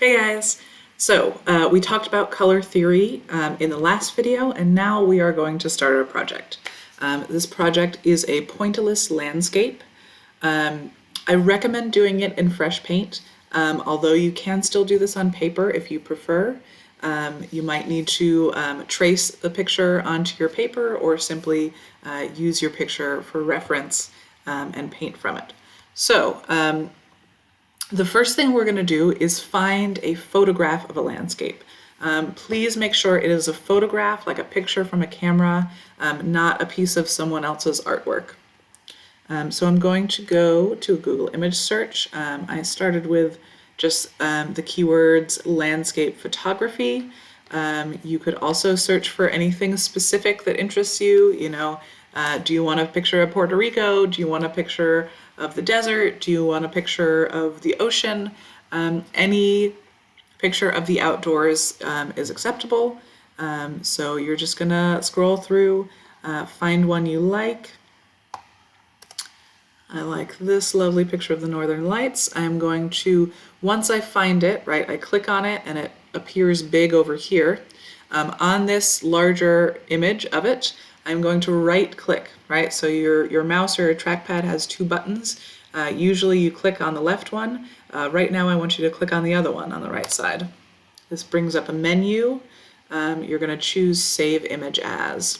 Hey guys! We talked about color theory in the last video, and now we are going to start our project. This project is a pointillist landscape. I recommend doing it in fresh paint, although you can still do this on paper if you prefer. You might need to trace the picture onto your paper or simply use your picture for reference and paint from it. The first thing we're going to do is find a photograph of a landscape. Please make sure it is a photograph, like a picture from a camera, not a piece of someone else's artwork. So I'm going to go to a Google image search. I started with just the keywords landscape photography. You could also search for anything specific that interests you. Do you want a picture of Puerto Rico? Do you want a picture of the desert? Do you want a picture of the ocean? Any picture of the outdoors is acceptable. So you're just gonna scroll through, find one you like. I like this lovely picture of the Northern Lights. I'm going to, once I find it, right, I click on it and it appears big over here. On this larger image of it, I'm going to right click, right? So your mouse or your trackpad has two buttons. Usually you click on the left one. Right now I want you to click on the other one on the right side. This brings up a menu. You're going to choose Save Image As.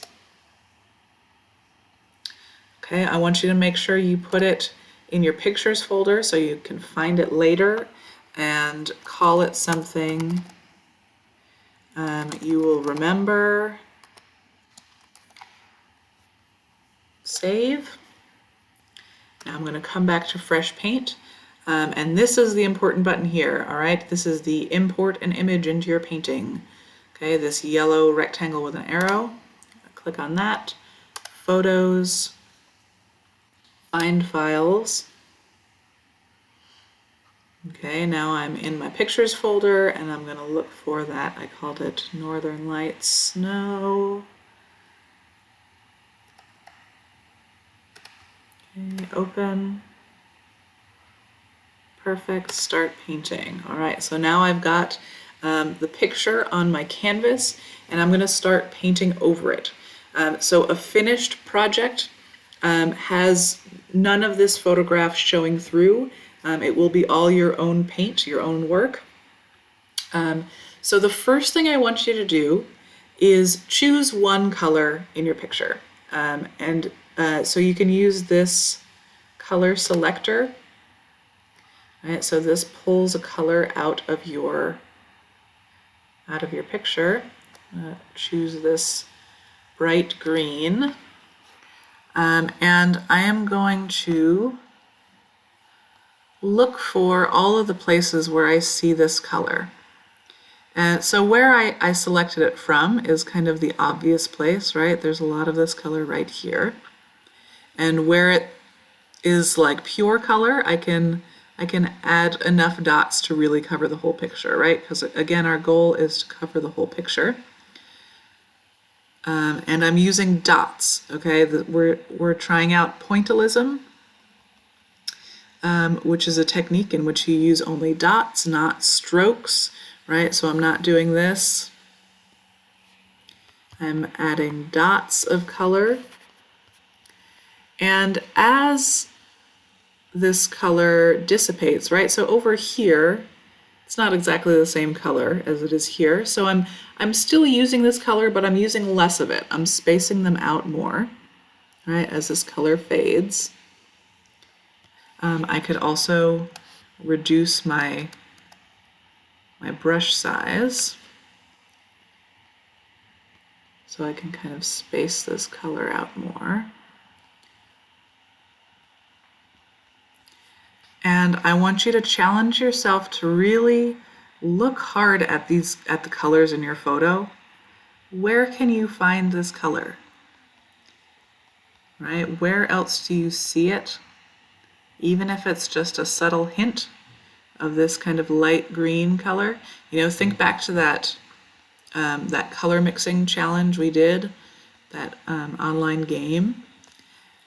Okay, I want you to make sure you put it in your pictures folder so you can find it later and call it something you will remember. Save. Now I'm going to come back to fresh paint, and this is the important button here. All right, this is the import an image into your painting. Okay, this yellow rectangle with an arrow. Click on that. Photos. Find files. Okay, now I'm in my pictures folder and I'm going to look for that. I called it Northern Lights Snow. Okay, open. Perfect, start painting. All right, so now I've got the picture on my canvas and I'm going to start painting over it. So a finished project has none of this photograph showing through. It will be all your own paint, your own work. So the first thing I want you to do is choose one color in your picture. So you can use this color selector. Right, so this pulls a color out of your picture. Choose this bright green. And I am going to look for all of the places where I see this color. And so where I selected it from is kind of the obvious place, right? There's a lot of this color right here. And where it is like pure color, I can add enough dots to really cover the whole picture, right? Because again, our goal is to cover the whole picture. And I'm using dots, okay? We're trying out pointillism, which is a technique in which you use only dots, not strokes, right? So I'm not doing this. I'm adding dots of color. And as this color dissipates, right? So over here, it's not exactly the same color as it is here. So I'm still using this color, but I'm using less of it. I'm spacing them out more, right, as this color fades. I could also reduce my brush size so I can kind of space this color out more. And I want you to challenge yourself to really look hard at the colors in your photo. Where can you find this color? Right? Where else do you see it? Even if it's just a subtle hint of this kind of light green color. Think back to that color mixing challenge we did, that online game.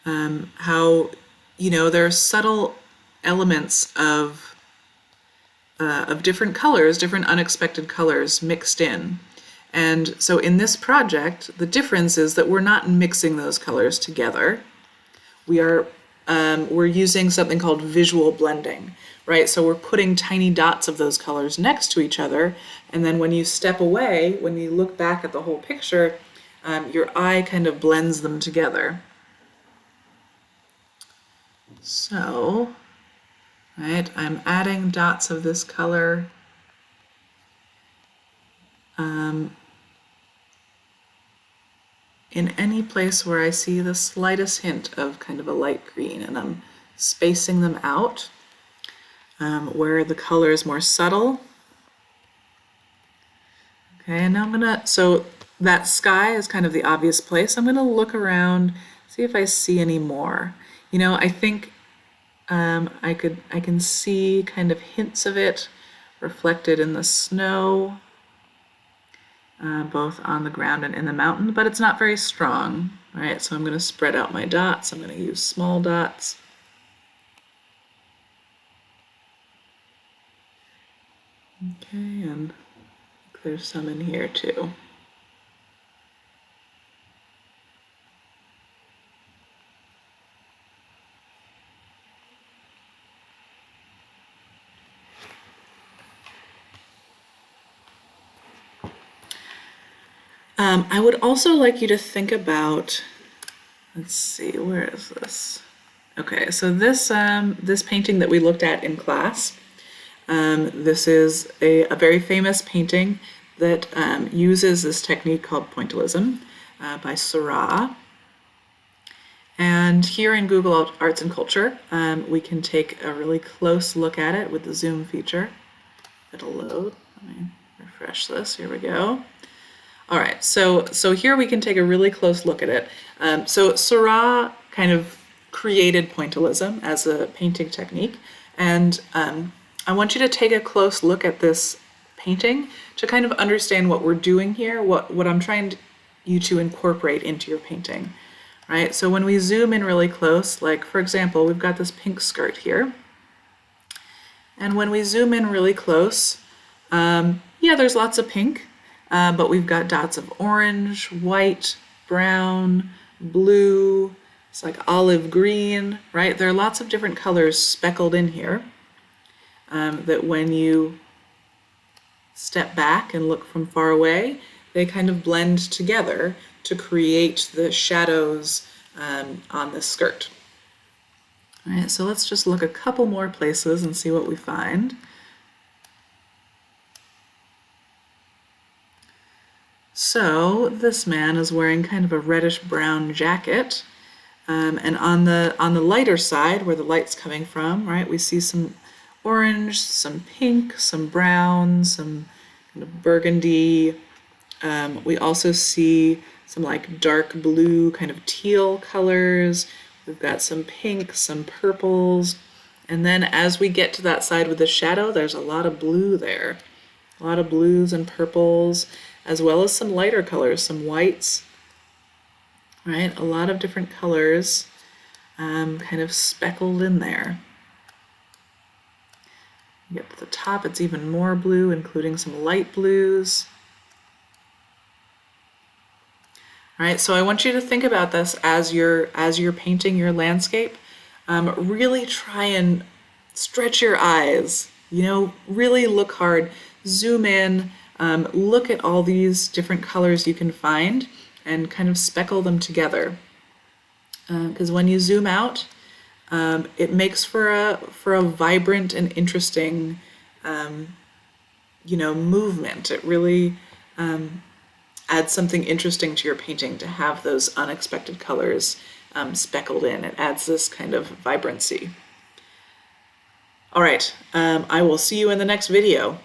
How there are subtle elements of of different colors, different unexpected colors mixed in. And so in this project, the difference is that we're not mixing those colors together. We're using something called visual blending, right? So we're putting tiny dots of those colors next to each other, and then when you step away, when you look back at the whole picture, your eye kind of blends them together. So, right, I'm adding dots of this color. In any place where I see the slightest hint of kind of a light green, and I'm spacing them out where the color is more subtle. Okay, and now I'm gonna, so that sky is kind of the obvious place. I'm gonna look around, see if I see any more. You know, I think I can see kind of hints of it reflected in the snow, both on the ground and in the mountain, but it's not very strong. All right, so I'm going to spread out my dots. I'm going to use small dots. Okay, and there's some in here too. I would also like you to think about, let's see, where is this? Okay, so this this painting that we looked at in class, this is a very famous painting that uses this technique called pointillism by Seurat. And here in Google Arts and Culture, we can take a really close look at it with the zoom feature. It'll load. Let me refresh this. Here we go. All right, so here we can take a really close look at it. So Seurat kind of created pointillism as a painting technique, and I want you to take a close look at this painting to kind of understand what we're doing here, what I'm trying you to incorporate into your painting. Right, so when we zoom in really close, like for example, we've got this pink skirt here, and when we zoom in really close, yeah, there's lots of pink. But we've got dots of orange, white, brown, blue, it's like olive green, right? There are lots of different colors speckled in here that when you step back and look from far away, they kind of blend together to create the shadows on this skirt. All right, so let's just look a couple more places and see what we find. So this man is wearing kind of a reddish-brown jacket, and on the lighter side, where the light's coming from, right, we see some orange, some pink, some brown, some kind of burgundy. We also see some like dark blue, kind of teal colors. We've got some pink, some purples, and then as we get to that side with the shadow, there's a lot of blue there, a lot of blues and purples, as well as some lighter colors, some whites, right? A lot of different colors kind of speckled in there. You get to the top, it's even more blue, including some light blues. All right, so I want you to think about this as you're painting your landscape. Really try and stretch your eyes, you know, really look hard, zoom in, look at all these different colors you can find and kind of speckle them together. Because when you zoom out, it makes for a vibrant and interesting, you know, movement. It really adds something interesting to your painting to have those unexpected colors speckled in. It adds this kind of vibrancy. All right, I will see you in the next video.